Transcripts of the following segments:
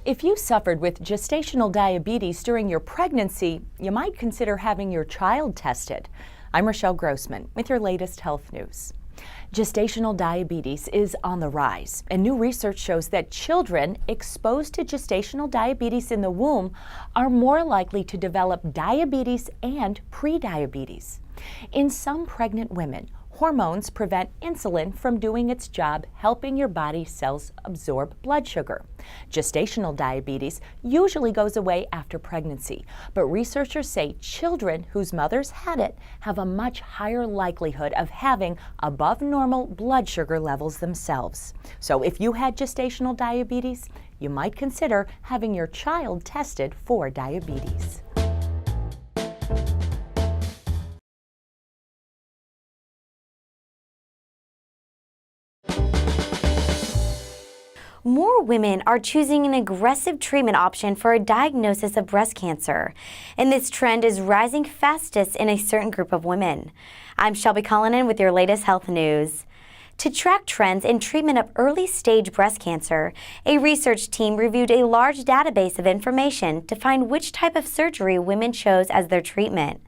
If you suffered with gestational diabetes during your pregnancy, you might consider having your child tested. I'm Rochelle Grossman with your latest health news. Gestational diabetes is on the rise, and new research shows that children exposed to gestational diabetes in the womb are more likely to develop diabetes and prediabetes. In some pregnant women, hormones prevent insulin from doing its job, helping your body cells absorb blood sugar. Gestational diabetes usually goes away after pregnancy, but researchers say children whose mothers had it have a much higher likelihood of having above normal blood sugar levels themselves. So if you had gestational diabetes, you might consider having your child tested for diabetes. More women are choosing an aggressive treatment option for a diagnosis of breast cancer, and this trend is rising fastest in a certain group of women. I'm Shelby Cullinan with your latest health news. To track trends in treatment of early-stage breast cancer, a research team reviewed a large database of information to find which type of surgery women chose as their treatment.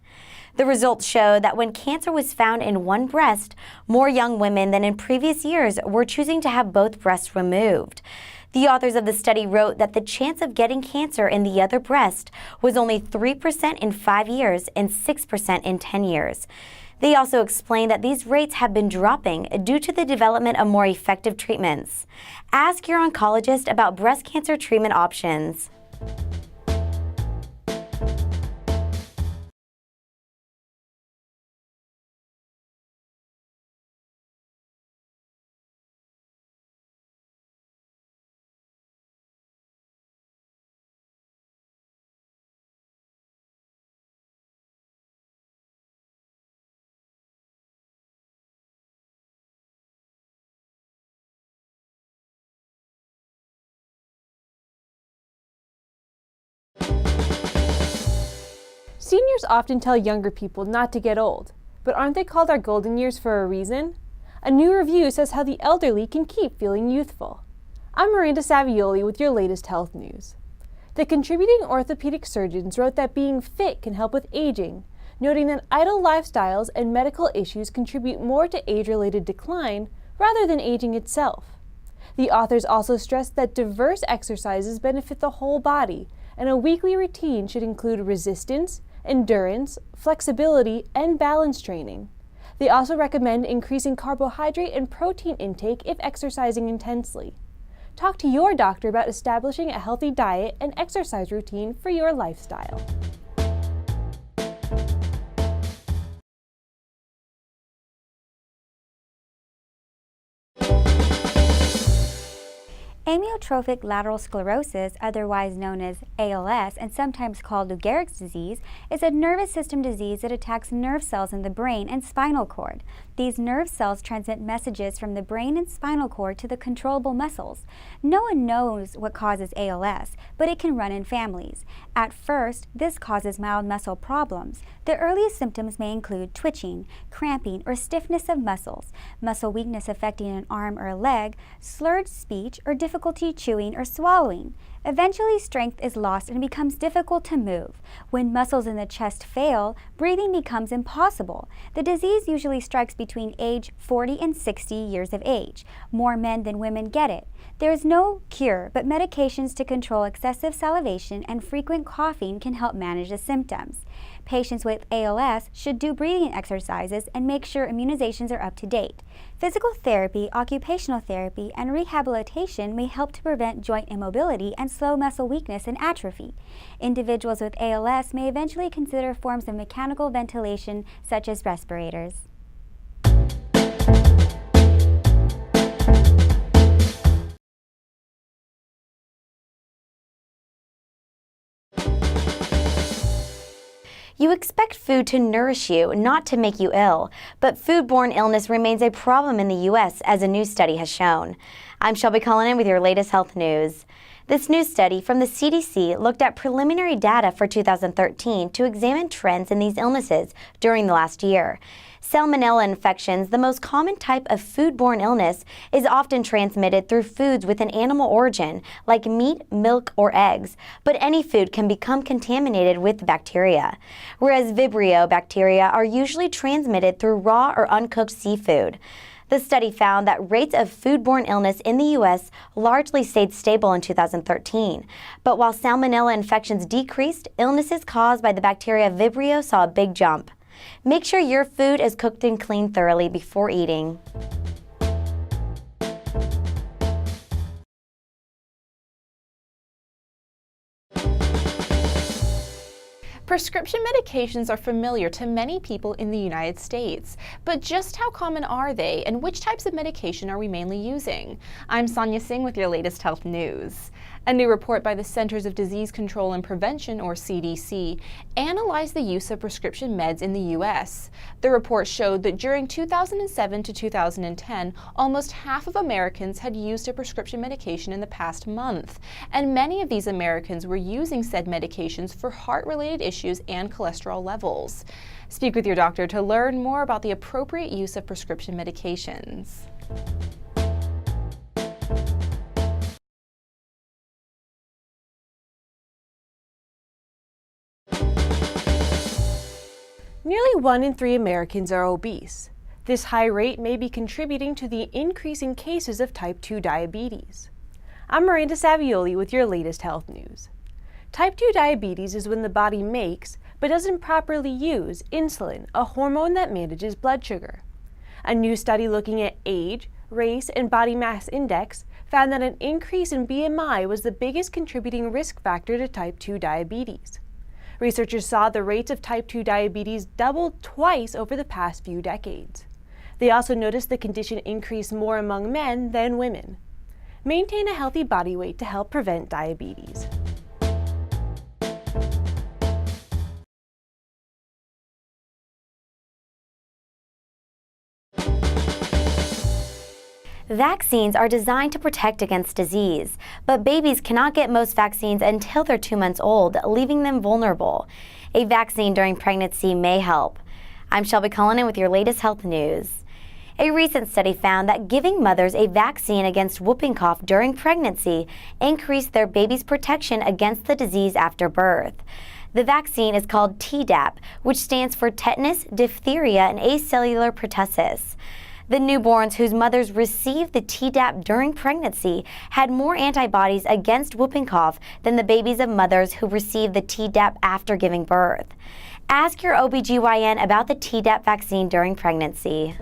The results show that when cancer was found in one breast, more young women than in previous years were choosing to have both breasts removed. The authors of the study wrote that the chance of getting cancer in the other breast was only 3% in 5 years and 6% in 10 years. They also explained that these rates have been dropping due to the development of more effective treatments. Ask your oncologist about breast cancer treatment options. Seniors often tell younger people not to get old, but aren't they called our golden years for a reason? A new review says how the elderly can keep feeling youthful. I'm Miranda Savioli with your latest health news. The contributing orthopedic surgeons wrote that being fit can help with aging, noting that idle lifestyles and medical issues contribute more to age-related decline rather than aging itself. The authors also stressed that diverse exercises benefit the whole body, and a weekly routine should include resistance, endurance, flexibility, and balance training. They also recommend increasing carbohydrate and protein intake if exercising intensely. Talk to your doctor about establishing a healthy diet and exercise routine for your lifestyle. Amyotrophic lateral sclerosis, otherwise known as ALS and sometimes called Lou Gehrig's disease, is a nervous system disease that attacks nerve cells in the brain and spinal cord. These nerve cells transmit messages from the brain and spinal cord to the controllable muscles. No one knows what causes ALS, but it can run in families. At first, this causes mild muscle problems. The earliest symptoms may include twitching, cramping, or stiffness of muscles, muscle weakness affecting an arm or a leg, slurred speech, or difficulty chewing or swallowing. Eventually, strength is lost and it becomes difficult to move. When muscles in the chest fail, breathing becomes impossible. The disease usually strikes between age 40 and 60 years of age. More men than women get it. There is no cure, but medications to control excessive salivation and frequent coughing can help manage the symptoms. Patients with ALS should do breathing exercises and make sure immunizations are up to date. Physical therapy, occupational therapy, and rehabilitation may help to prevent joint immobility and slow muscle weakness and atrophy. Individuals with ALS may eventually consider forms of mechanical ventilation such as respirators. You expect food to nourish you, not to make you ill, but foodborne illness remains a problem in the U.S., as a new study has shown. I'm Shelby calling in with your latest health news. This new study from the CDC looked at preliminary data for 2013 to examine trends in these illnesses during the last year. Salmonella infections, the most common type of foodborne illness, is often transmitted through foods with an animal origin, like meat, milk, or eggs, but any food can become contaminated with bacteria. Whereas Vibrio bacteria are usually transmitted through raw or uncooked seafood. The study found that rates of foodborne illness in the U.S. largely stayed stable in 2013. But while salmonella infections decreased, illnesses caused by the bacteria Vibrio saw a big jump. Make sure your food is cooked and cleaned thoroughly before eating. Prescription medications are familiar to many people in the United States, but just how common are they and which types of medication are we mainly using? I'm Sonia Singh with your latest health news. A new report by the Centers of Disease Control and Prevention, or CDC, analyzed the use of prescription meds in the U.S. The report showed that during 2007 to 2010, almost half of Americans had used a prescription medication in the past month, and many of these Americans were using said medications for heart-related issues and cholesterol levels. Speak with your doctor to learn more about the appropriate use of prescription medications. Nearly 1 in 3 Americans are obese. This high rate may be contributing to the increase in cases of type 2 diabetes. I'm Miranda Savioli with your latest health news. Type 2 diabetes is when the body makes, but doesn't properly use, insulin, a hormone that manages blood sugar. A new study looking at age, race, and body mass index found that an increase in BMI was the biggest contributing risk factor to type 2 diabetes. Researchers saw the rates of type 2 diabetes doubled twice over the past few decades. They also noticed the condition increased more among men than women. Maintain a healthy body weight to help prevent diabetes. Vaccines are designed to protect against disease, but babies cannot get most vaccines until they're 2 months old, leaving them vulnerable. A vaccine during pregnancy may help. I'm Shelby calling in with your latest health news. A recent study found that giving mothers a vaccine against whooping cough during pregnancy increased their baby's protection against the disease after birth. The vaccine is called Tdap, which stands for tetanus, diphtheria, and acellular pertussis. The newborns whose mothers received the Tdap during pregnancy had more antibodies against whooping cough than the babies of mothers who received the Tdap after giving birth. Ask your OBGYN about the Tdap vaccine during pregnancy.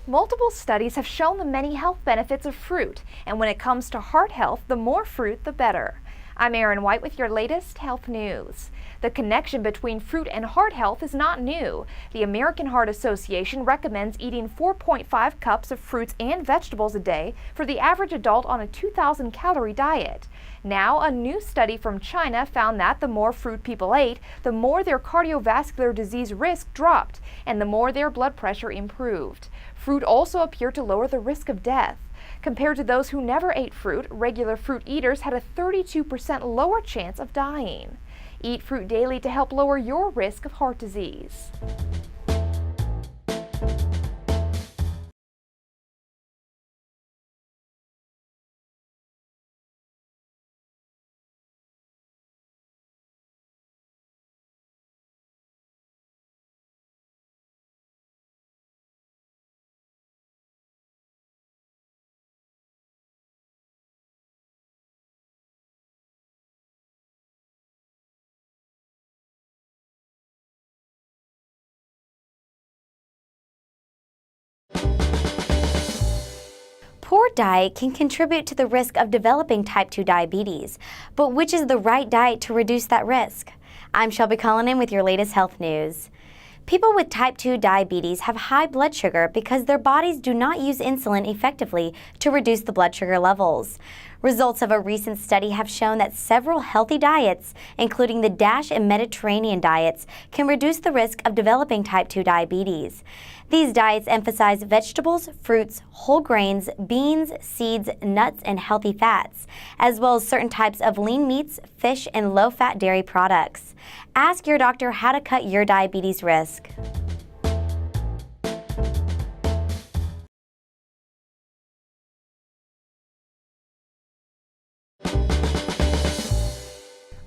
Multiple studies have shown the many health benefits of fruit, and when it comes to heart health, the more fruit, the better. I'm Erin White with your latest health news. The connection between fruit and heart health is not new. The American Heart Association recommends eating 4.5 cups of fruits and vegetables a day for the average adult on a 2,000-calorie diet. Now, a new study from China found that the more fruit people ate, the more their cardiovascular disease risk dropped, and the more their blood pressure improved. Fruit also appeared to lower the risk of death. Compared to those who never ate fruit, regular fruit eaters had a 32% lower chance of dying. Eat fruit daily to help lower your risk of heart disease. Poor diet can contribute to the risk of developing type 2 diabetes, but which is the right diet to reduce that risk? I'm Shelby calling in with your latest health news. People with type 2 diabetes have high blood sugar because their bodies do not use insulin effectively to reduce the blood sugar levels. Results of a recent study have shown that several healthy diets, including the DASH and Mediterranean diets, can reduce the risk of developing type 2 diabetes. These diets emphasize vegetables, fruits, whole grains, beans, seeds, nuts, and healthy fats, as well as certain types of lean meats, fish, and low-fat dairy products. Ask your doctor how to cut your diabetes risk.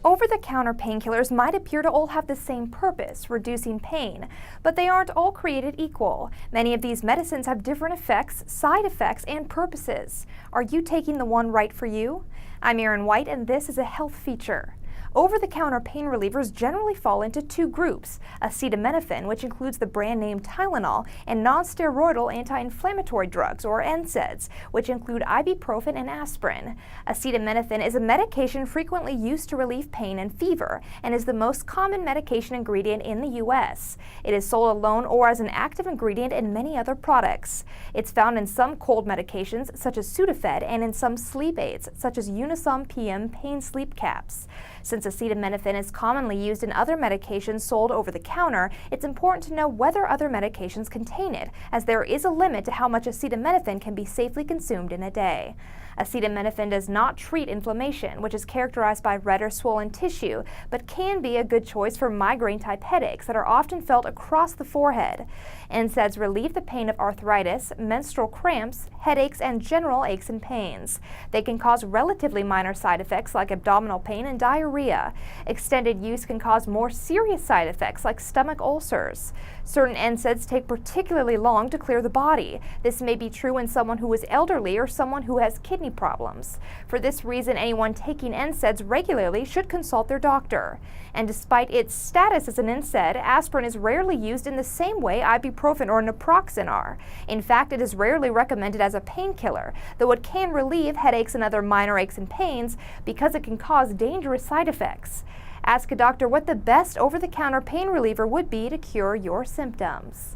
Over-the-counter painkillers might appear to all have the same purpose, reducing pain, but they aren't all created equal. Many of these medicines have different effects, side effects, and purposes. Are you taking the one right for you? I'm Erin White, and this is a health feature. Over-the-counter pain relievers generally fall into two groups: acetaminophen, which includes the brand name Tylenol, and non-steroidal anti-inflammatory drugs, or NSAIDs, which include ibuprofen and aspirin. Acetaminophen is a medication frequently used to relieve pain and fever, and is the most common medication ingredient in the U.S. It is sold alone or as an active ingredient in many other products. It's found in some cold medications, such as Sudafed, and in some sleep aids, such as Unisom PM pain sleep caps. Since acetaminophen is commonly used in other medications sold over the counter, it's important to know whether other medications contain it, as there is a limit to how much acetaminophen can be safely consumed in a day. Acetaminophen does not treat inflammation, which is characterized by red or swollen tissue, but can be a good choice for migraine-type headaches that are often felt across the forehead. NSAIDs relieve the pain of arthritis, menstrual cramps, headaches, and general aches and pains. They can cause relatively minor side effects like abdominal pain and diarrhea. Extended use can cause more serious side effects like stomach ulcers. Certain NSAIDs take particularly long to clear the body. This may be true in someone who is elderly or someone who has kidney problems. For this reason, anyone taking NSAIDs regularly should consult their doctor. And despite its status as an NSAID, aspirin is rarely used in the same way ibuprofen or naproxen are. In fact, it is rarely recommended as a painkiller, though it can relieve headaches and other minor aches and pains because it can cause dangerous side effects. Ask a doctor what the best over-the-counter pain reliever would be to cure your symptoms.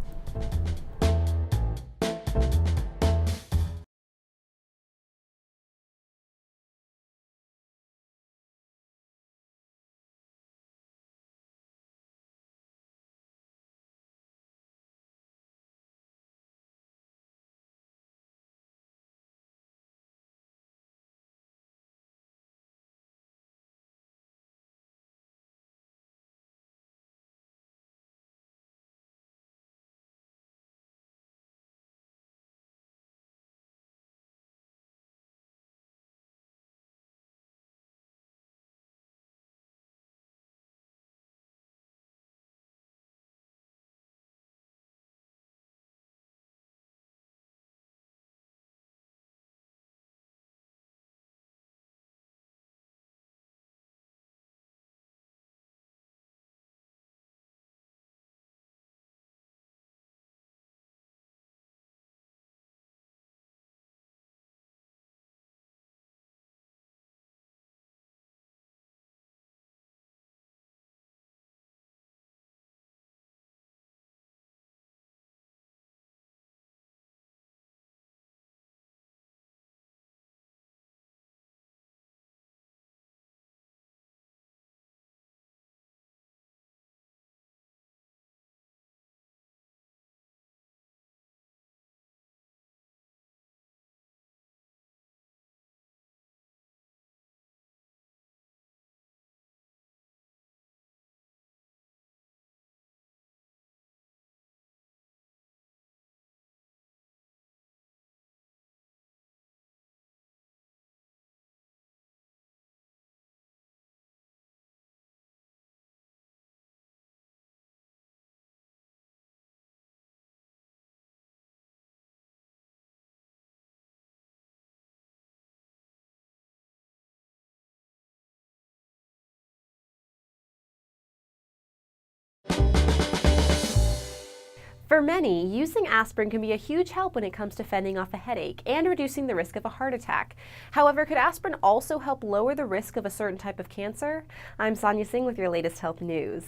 For many, using aspirin can be a huge help when it comes to fending off a headache and reducing the risk of a heart attack. However, could aspirin also help lower the risk of a certain type of cancer? I'm Sonia Singh with your latest health news.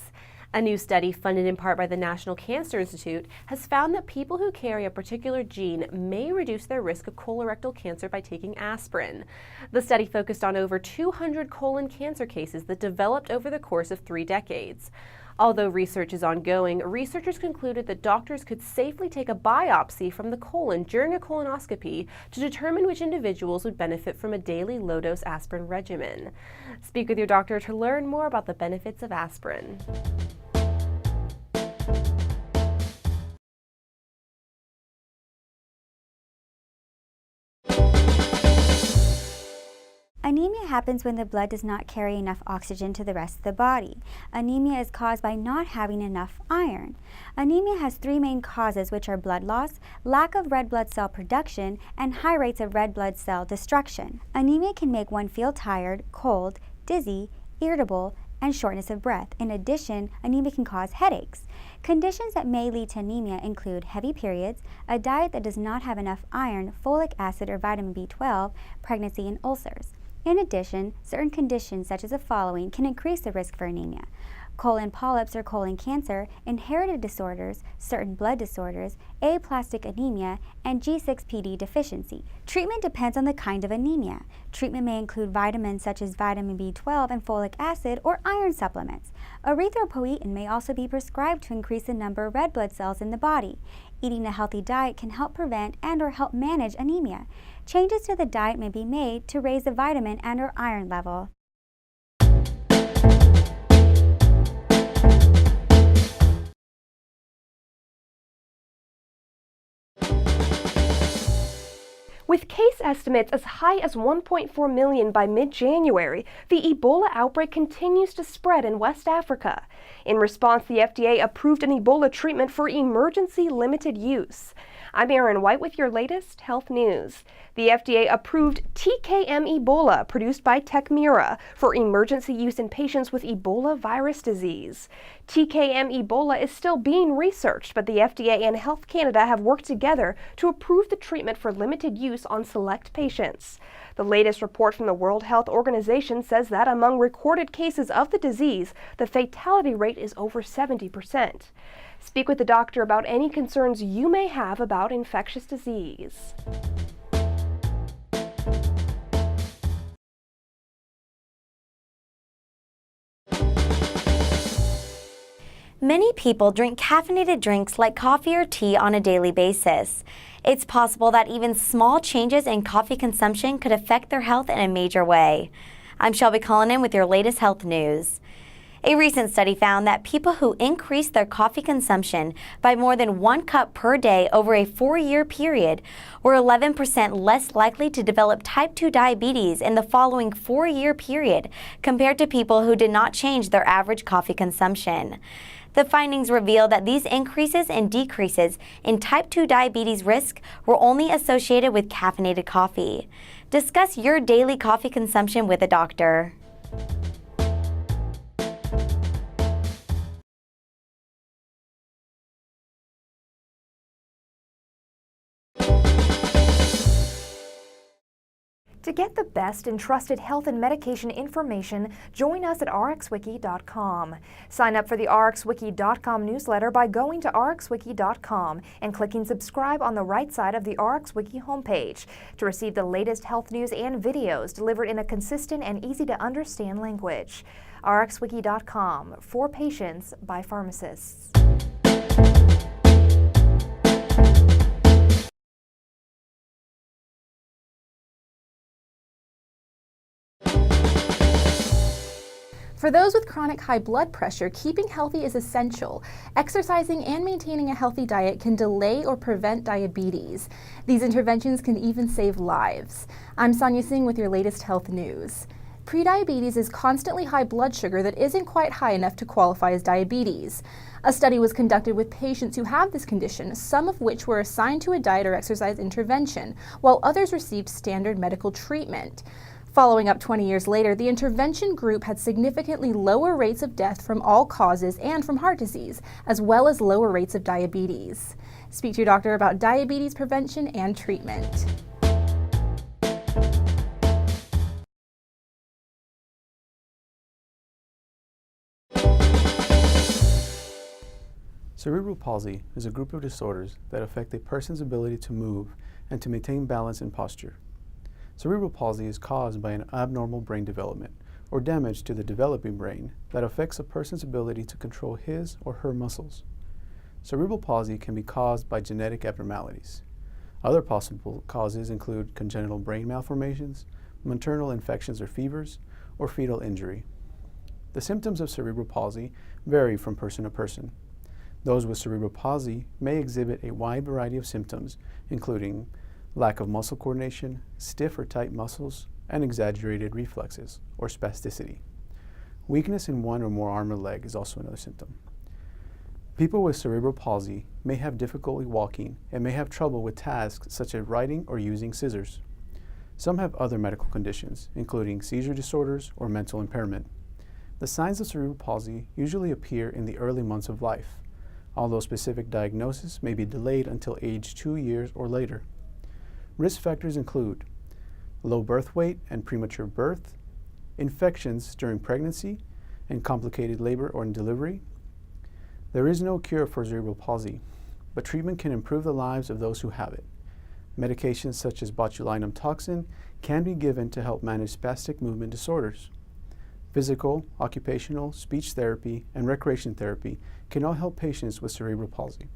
A new study funded in part by the National Cancer Institute has found that people who carry a particular gene may reduce their risk of colorectal cancer by taking aspirin. The study focused on over 200 colon cancer cases that developed over the course of 3 decades. Although research is ongoing, researchers concluded that doctors could safely take a biopsy from the colon during a colonoscopy to determine which individuals would benefit from a daily low-dose aspirin regimen. Speak with your doctor to learn more about the benefits of aspirin. Anemia happens when the blood does not carry enough oxygen to the rest of the body. Anemia is caused by not having enough iron. Anemia has 3 main causes, which are blood loss, lack of red blood cell production, and high rates of red blood cell destruction. Anemia can make one feel tired, cold, dizzy, irritable, and shortness of breath. In addition, anemia can cause headaches. Conditions that may lead to anemia include heavy periods, a diet that does not have enough iron, folic acid, or vitamin B12, pregnancy, and ulcers. In addition, certain conditions such as the following can increase the risk for anemia: colon polyps or colon cancer, inherited disorders, certain blood disorders, aplastic anemia, and G6PD deficiency. Treatment depends on the kind of anemia. Treatment may include vitamins such as vitamin B12 and folic acid or iron supplements. Erythropoietin may also be prescribed to increase the number of red blood cells in the body. Eating a healthy diet can help prevent and/or help manage anemia. Changes to the diet may be made to raise the vitamin and/or iron level. With case estimates as high as 1.4 million by mid-January, the Ebola outbreak continues to spread in West Africa. In response, the FDA approved an Ebola treatment for emergency limited use. I'm Erin White with your latest health news. The FDA approved TKM Ebola, produced by Techmira, for emergency use in patients with Ebola virus disease. TKM Ebola is still being researched, but the FDA and Health Canada have worked together to approve the treatment for limited use on select patients. The latest report from the World Health Organization says that among recorded cases of the disease, the fatality rate is over 70%. Speak with the doctor about any concerns you may have about infectious disease. Many people drink caffeinated drinks like coffee or tea on a daily basis. It's possible that even small changes in coffee consumption could affect their health in a major way. I'm Shelby Cullinan with your latest health news. A recent study found that people who increased their coffee consumption by more than 1 cup per day over a 4-year period were 11% less likely to develop type 2 diabetes in the following 4-year period compared to people who did not change their average coffee consumption. The findings reveal that these increases and decreases in type 2 diabetes risk were only associated with caffeinated coffee. Discuss your daily coffee consumption with a doctor. To get the best and trusted health and medication information, join us at rxwiki.com. Sign up for the rxwiki.com newsletter by going to rxwiki.com and clicking subscribe on the right side of the RxWiki homepage to receive the latest health news and videos delivered in a consistent and easy-to-understand language. rxwiki.com, for patients by pharmacists. For those with chronic high blood pressure, keeping healthy is essential. Exercising and maintaining a healthy diet can delay or prevent diabetes. These interventions can even save lives. I'm Sonia Singh with your latest health news. Prediabetes is constantly high blood sugar that isn't quite high enough to qualify as diabetes. A study was conducted with patients who have this condition, some of which were assigned to a diet or exercise intervention, while others received standard medical treatment. Following up 20 years later, the intervention group had significantly lower rates of death from all causes and from heart disease, as well as lower rates of diabetes. Speak to your doctor about diabetes prevention and treatment. Cerebral palsy is a group of disorders that affect a person's ability to move and to maintain balance and posture. Cerebral palsy is caused by an abnormal brain development or damage to the developing brain that affects a person's ability to control his or her muscles. Cerebral palsy can be caused by genetic abnormalities. Other possible causes include congenital brain malformations, maternal infections or fevers, or fetal injury. The symptoms of cerebral palsy vary from person to person. Those with cerebral palsy may exhibit a wide variety of symptoms, including lack of muscle coordination, stiff or tight muscles, and exaggerated reflexes, or spasticity. Weakness in one or more arm or leg is also another symptom. People with cerebral palsy may have difficulty walking and may have trouble with tasks such as writing or using scissors. Some have other medical conditions, including seizure disorders or mental impairment. The signs of cerebral palsy usually appear in the early months of life, although specific diagnosis may be delayed until age 2 years or later. Risk factors include low birth weight and premature birth, infections during pregnancy and complicated labor or delivery. There is no cure for cerebral palsy, but treatment can improve the lives of those who have it. Medications such as botulinum toxin can be given to help manage spastic movement disorders. Physical, occupational, speech therapy, and recreation therapy can all help patients with cerebral palsy.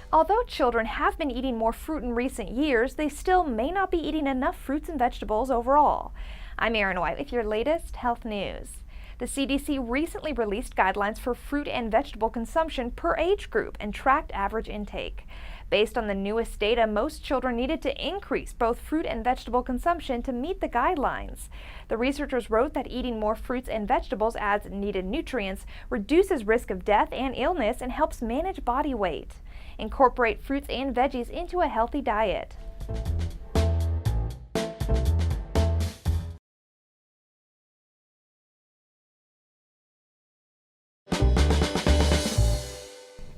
Although children have been eating more fruit in recent years, they still may not be eating enough fruits and vegetables overall. I'm Erin White with your latest health news. The CDC recently released guidelines for fruit and vegetable consumption per age group and tracked average intake. Based on the newest data, most children needed to increase both fruit and vegetable consumption to meet the guidelines. The researchers wrote that eating more fruits and vegetables adds needed nutrients, reduces risk of death and illness, and helps manage body weight. Incorporate fruits and veggies into a healthy diet.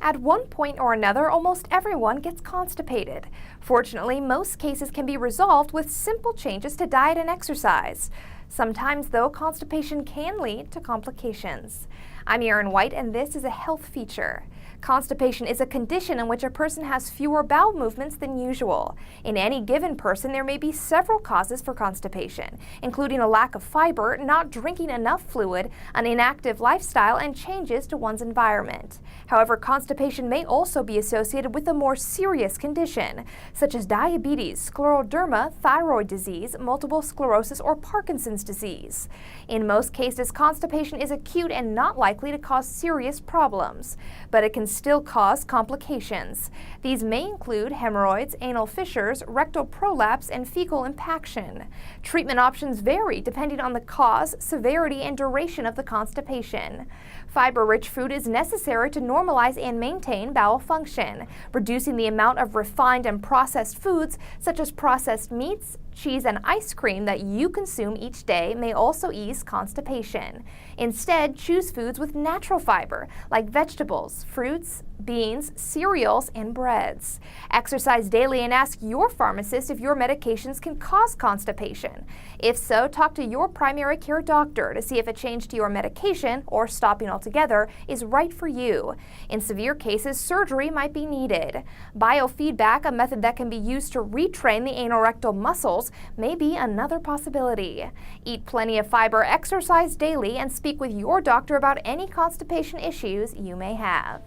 At one point or another, almost everyone gets constipated. Fortunately, most cases can be resolved with simple changes to diet and exercise. Sometimes, though, constipation can lead to complications. I'm Erin White, and this is a health feature. Constipation is a condition in which a person has fewer bowel movements than usual. In any given person, there may be several causes for constipation, including a lack of fiber, not drinking enough fluid, an inactive lifestyle, and changes to one's environment. However, constipation may also be associated with a more serious condition, such as diabetes, scleroderma, thyroid disease, multiple sclerosis, or Parkinson's disease. In most cases, constipation is acute and not likely to cause serious problems, but it can still cause complications. These may include hemorrhoids, anal fissures, rectal prolapse, and fecal impaction. Treatment options vary depending on the cause, severity, and duration of the constipation. Fiber-rich food is necessary to normalize and maintain bowel function. Reducing the amount of refined and processed foods, such as processed meats, cheese, and ice cream that you consume each day may also ease constipation. Instead, choose foods with natural fiber, like vegetables, fruits, beans, cereals, and breads. Exercise daily and ask your pharmacist if your medications can cause constipation. If so, talk to your primary care doctor to see if a change to your medication, or stopping altogether, is right for you. In severe cases, surgery might be needed. Biofeedback, a method that can be used to retrain the anorectal muscles, may be another possibility. Eat plenty of fiber, exercise daily, and speak with your doctor about any constipation issues you may have.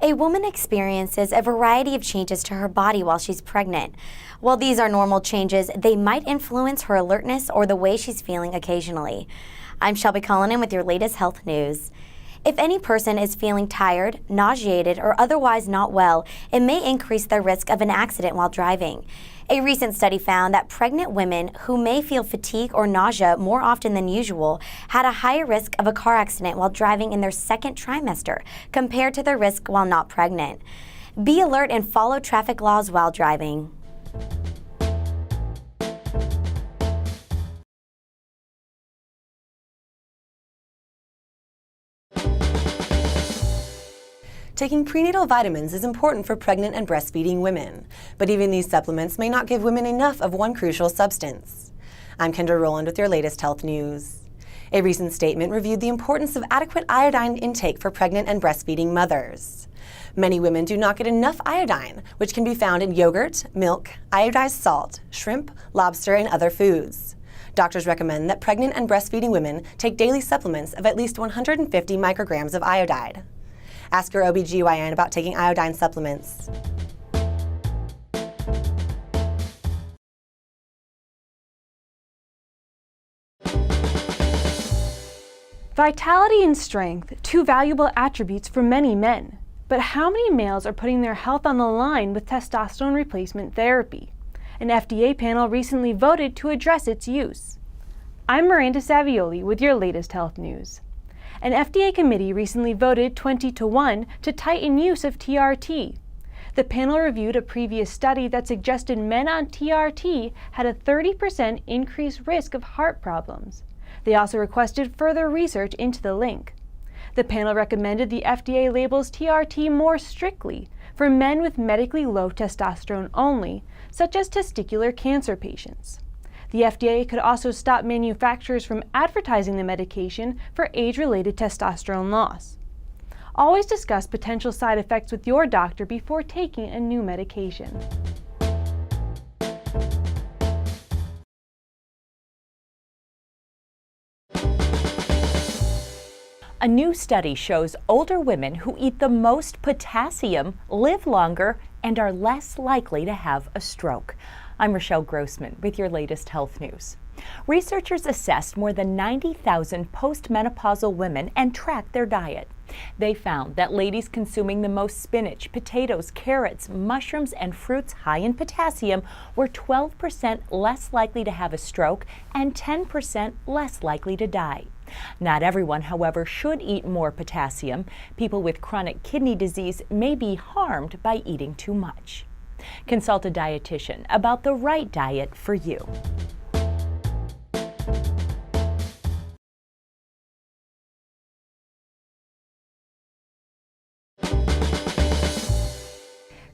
A woman experiences a variety of changes to her body while she's pregnant. While these are normal changes, they might influence her alertness or the way she's feeling occasionally. I'm Shelby Cullinan with your latest health news. If any person is feeling tired, nauseated, or otherwise not well, it may increase their risk of an accident while driving. A recent study found that pregnant women who may feel fatigue or nausea more often than usual had a higher risk of a car accident while driving in their second trimester compared to their risk while not pregnant. Be alert and follow traffic laws while driving. Taking prenatal vitamins is important for pregnant and breastfeeding women, but even these supplements may not give women enough of one crucial substance. I'm Kendra Rowland with your latest health news. A recent statement reviewed the importance of adequate iodine intake for pregnant and breastfeeding mothers. Many women do not get enough iodine, which can be found in yogurt, milk, iodized salt, shrimp, lobster, and other foods. Doctors recommend that pregnant and breastfeeding women take daily supplements of at least 150 micrograms of iodide. Ask your OBGYN about taking iodine supplements. Vitality and strength, two valuable attributes for many men. But how many males are putting their health on the line with testosterone replacement therapy? An FDA panel recently voted to address its use. I'm Miranda Savioli with your latest health news. An FDA committee recently voted 20-1 to tighten use of TRT. The panel reviewed a previous study that suggested men on TRT had a 30% increased risk of heart problems. They also requested further research into the link. The panel recommended the FDA labels TRT more strictly for men with medically low testosterone only, such as testicular cancer patients. The FDA could also stop manufacturers from advertising the medication for age-related testosterone loss. Always discuss potential side effects with your doctor before taking a new medication. A new study shows older women who eat the most potassium live longer and are less likely to have a stroke. I'm Rochelle Grossman with your latest health news. Researchers assessed more than 90,000 postmenopausal women and tracked their diet. They found that ladies consuming the most spinach, potatoes, carrots, mushrooms, and fruits high in potassium were 12% less likely to have a stroke and 10% less likely to die. Not everyone, however, should eat more potassium. People with chronic kidney disease may be harmed by eating too much. Consult a dietitian about the right diet for you.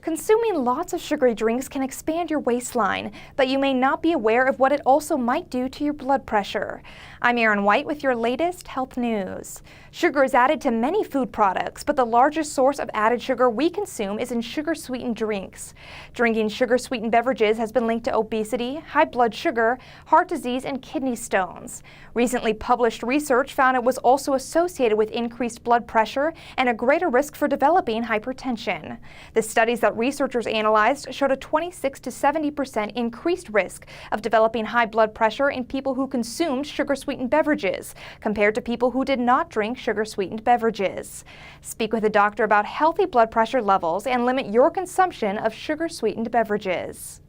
Consuming lots of sugary drinks can expand your waistline, but you may not be aware of what it also might do to your blood pressure. I'm Erin White with your latest health news. Sugar is added to many food products, but the largest source of added sugar we consume is in sugar-sweetened drinks. Drinking sugar-sweetened beverages has been linked to obesity, high blood sugar, heart disease, and kidney stones. Recently published research found it was also associated with increased blood pressure and a greater risk for developing hypertension. The studies that researchers analyzed showed a 26 to 70% increased risk of developing high blood pressure in people who consumed sugar-sweetened beverages compared to people who did not drink sugar-sweetened beverages. Speak with a doctor about healthy blood pressure levels and limit your consumption of sugar-sweetened beverages.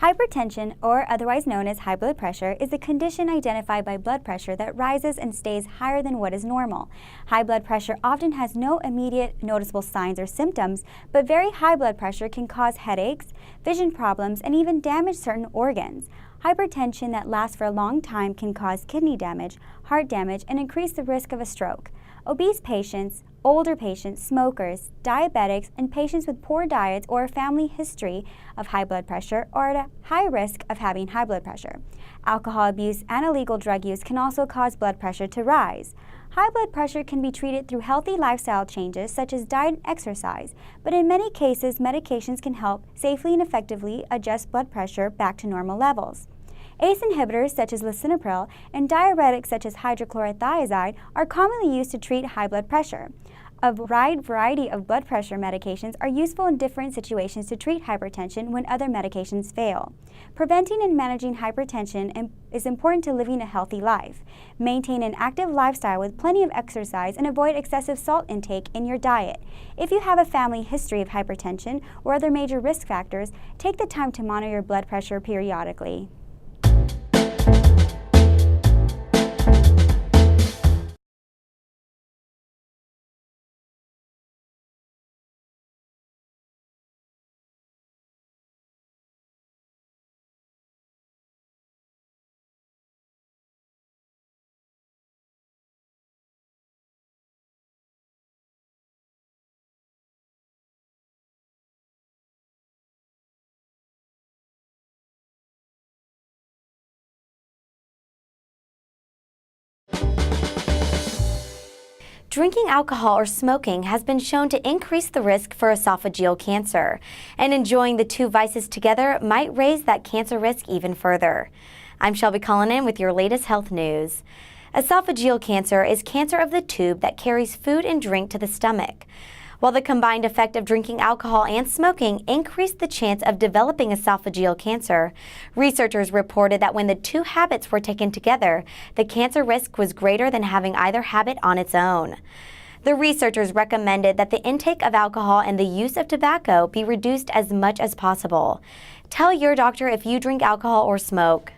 Hypertension, or otherwise known as high blood pressure, is a condition identified by blood pressure that rises and stays higher than what is normal. High blood pressure often has no immediate noticeable signs or symptoms, but very high blood pressure can cause headaches, vision problems, and even damage certain organs. Hypertension that lasts for a long time can cause kidney damage, heart damage, and increase the risk of a stroke. Obese patients, older patients, smokers, diabetics, and patients with poor diets or a family history of high blood pressure are at a high risk of having high blood pressure. Alcohol abuse and illegal drug use can also cause blood pressure to rise. High blood pressure can be treated through healthy lifestyle changes such as diet and exercise, but in many cases, medications can help safely and effectively adjust blood pressure back to normal levels. ACE inhibitors such as lisinopril and diuretics such as hydrochlorothiazide are commonly used to treat high blood pressure. A wide variety of blood pressure medications are useful in different situations to treat hypertension when other medications fail. Preventing and managing hypertension is important to living a healthy life. Maintain an active lifestyle with plenty of exercise and avoid excessive salt intake in your diet. If you have a family history of hypertension or other major risk factors, take the time to monitor your blood pressure periodically. Drinking alcohol or smoking has been shown to increase the risk for esophageal cancer, and enjoying the two vices together might raise that cancer risk even further. I'm Shelby Cullinan with your latest health news. Esophageal cancer is cancer of the tube that carries food and drink to the stomach. While the combined effect of drinking alcohol and smoking increased the chance of developing esophageal cancer, researchers reported that when the two habits were taken together, the cancer risk was greater than having either habit on its own. The researchers recommended that the intake of alcohol and the use of tobacco be reduced as much as possible. Tell your doctor if you drink alcohol or smoke.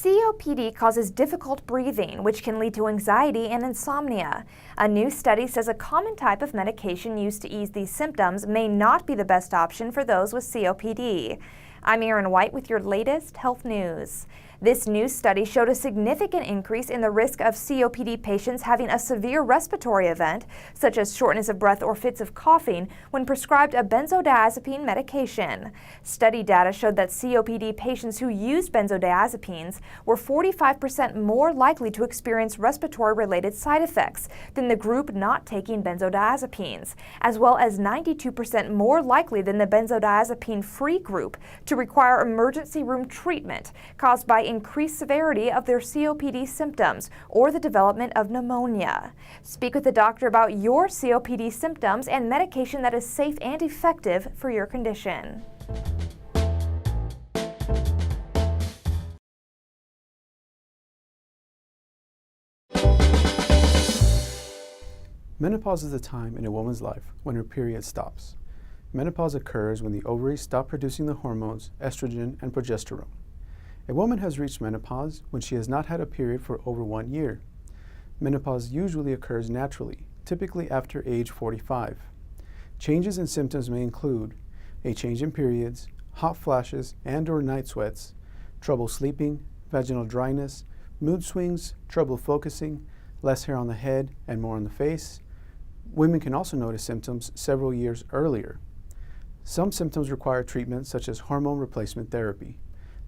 COPD causes difficult breathing, which can lead to anxiety and insomnia. A new study says a common type of medication used to ease these symptoms may not be the best option for those with COPD. I'm Erin White with your latest health news. This new study showed a significant increase in the risk of COPD patients having a severe respiratory event, such as shortness of breath or fits of coughing, when prescribed a benzodiazepine medication. Study data showed that COPD patients who used benzodiazepines were 45% more likely to experience respiratory-related side effects than the group not taking benzodiazepines, as well as 92% more likely than the benzodiazepine-free group to require emergency room treatment caused by increased severity of their COPD symptoms or the development of pneumonia. Speak with a doctor about your COPD symptoms and medication that is safe and effective for your condition. Menopause is the time in a woman's life when her period stops. Menopause occurs when the ovaries stop producing the hormones estrogen and progesterone. A woman has reached menopause when she has not had a period for over 1 year. Menopause usually occurs naturally, typically after age 45. Changes in symptoms may include a change in periods, hot flashes and/or night sweats, trouble sleeping, vaginal dryness, mood swings, trouble focusing, less hair on the head and more on the face. Women can also notice symptoms several years earlier. Some symptoms require treatment such as hormone replacement therapy.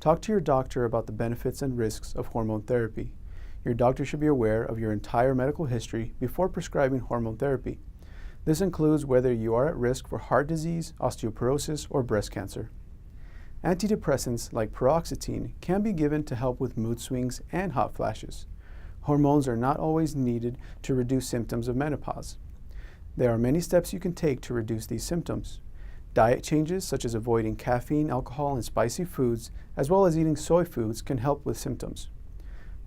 Talk to your doctor about the benefits and risks of hormone therapy. Your doctor should be aware of your entire medical history before prescribing hormone therapy. This includes whether you are at risk for heart disease, osteoporosis, or breast cancer. Antidepressants like paroxetine can be given to help with mood swings and hot flashes. Hormones are not always needed to reduce symptoms of menopause. There are many steps you can take to reduce these symptoms. Diet changes such as avoiding caffeine, alcohol, and spicy foods, as well as eating soy foods, can help with symptoms.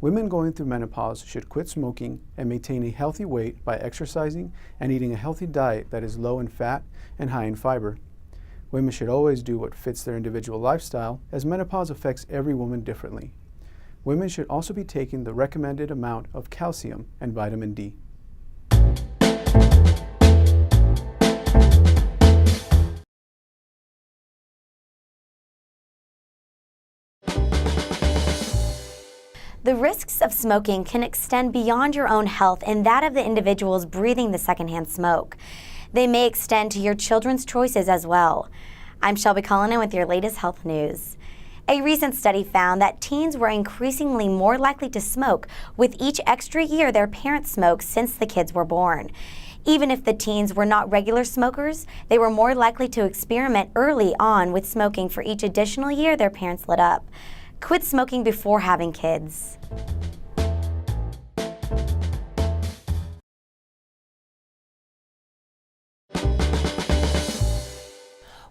Women going through menopause should quit smoking and maintain a healthy weight by exercising and eating a healthy diet that is low in fat and high in fiber. Women should always do what fits their individual lifestyle, as menopause affects every woman differently. Women should also be taking the recommended amount of calcium and vitamin D. The risks of smoking can extend beyond your own health and that of the individuals breathing the secondhand smoke. They may extend to your children's choices as well. I'm Shelby Cullinan with your latest health news. A recent study found that teens were increasingly more likely to smoke with each extra year their parents smoked since the kids were born. Even if the teens were not regular smokers, they were more likely to experiment early on with smoking for each additional year their parents lit up. Quit smoking before having kids.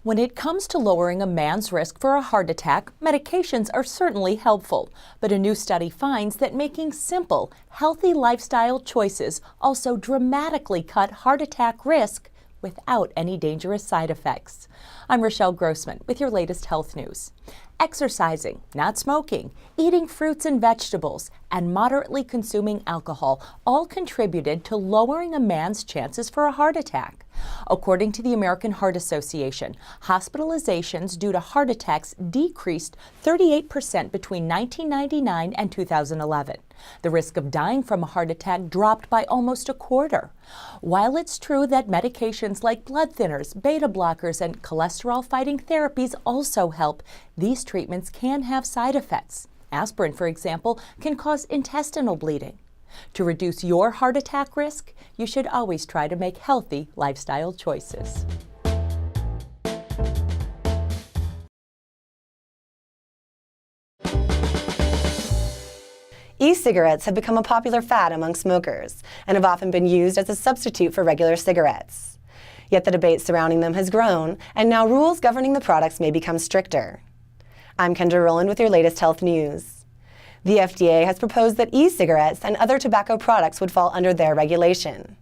When it comes to lowering a man's risk for a heart attack, medications are certainly helpful. But a new study finds that making simple, healthy lifestyle choices also dramatically cut heart attack risk without any dangerous side effects. I'm Rochelle Grossman with your latest health news. Exercising, not smoking, eating fruits and vegetables, and moderately consuming alcohol all contributed to lowering a man's chances for a heart attack. According to the American Heart Association, hospitalizations due to heart attacks decreased 38% between 1999 and 2011. The risk of dying from a heart attack dropped by almost a quarter. While it's true that medications like blood thinners, beta blockers, and cholesterol-fighting therapies also help, these treatments can have side effects. Aspirin, for example, can cause intestinal bleeding. To reduce your heart attack risk, you should always try to make healthy lifestyle choices. E-cigarettes have become a popular fad among smokers and have often been used as a substitute for regular cigarettes. Yet the debate surrounding them has grown, and now rules governing the products may become stricter. I'm Kendra Rowland with your latest health news. The FDA has proposed that e-cigarettes and other tobacco products would fall under their regulation.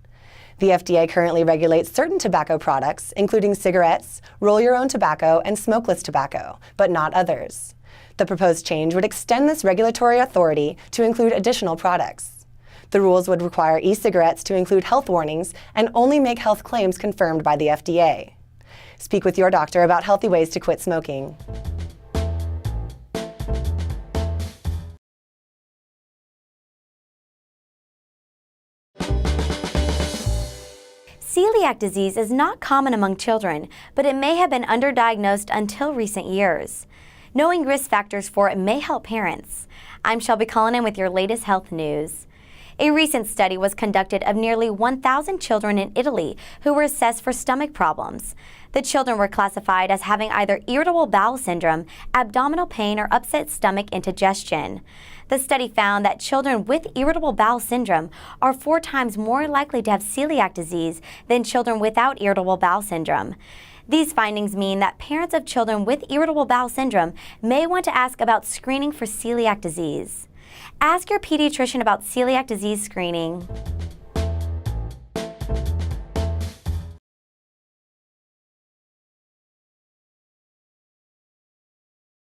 The FDA currently regulates certain tobacco products, including cigarettes, roll-your-own tobacco, and smokeless tobacco, but not others. The proposed change would extend this regulatory authority to include additional products. The rules would require e-cigarettes to include health warnings and only make health claims confirmed by the FDA. Speak with your doctor about healthy ways to quit smoking. Celiac disease is not common among children, but it may have been underdiagnosed until recent years. Knowing risk factors for it may help parents. I'm Shelby Cullinan with your latest health news. A recent study was conducted of nearly 1,000 children in Italy who were assessed for stomach problems. The children were classified as having either irritable bowel syndrome, abdominal pain, or upset stomach indigestion. The study found that children with irritable bowel syndrome are 4 times more likely to have celiac disease than children without irritable bowel syndrome. These findings mean that parents of children with irritable bowel syndrome may want to ask about screening for celiac disease. Ask your pediatrician about celiac disease screening.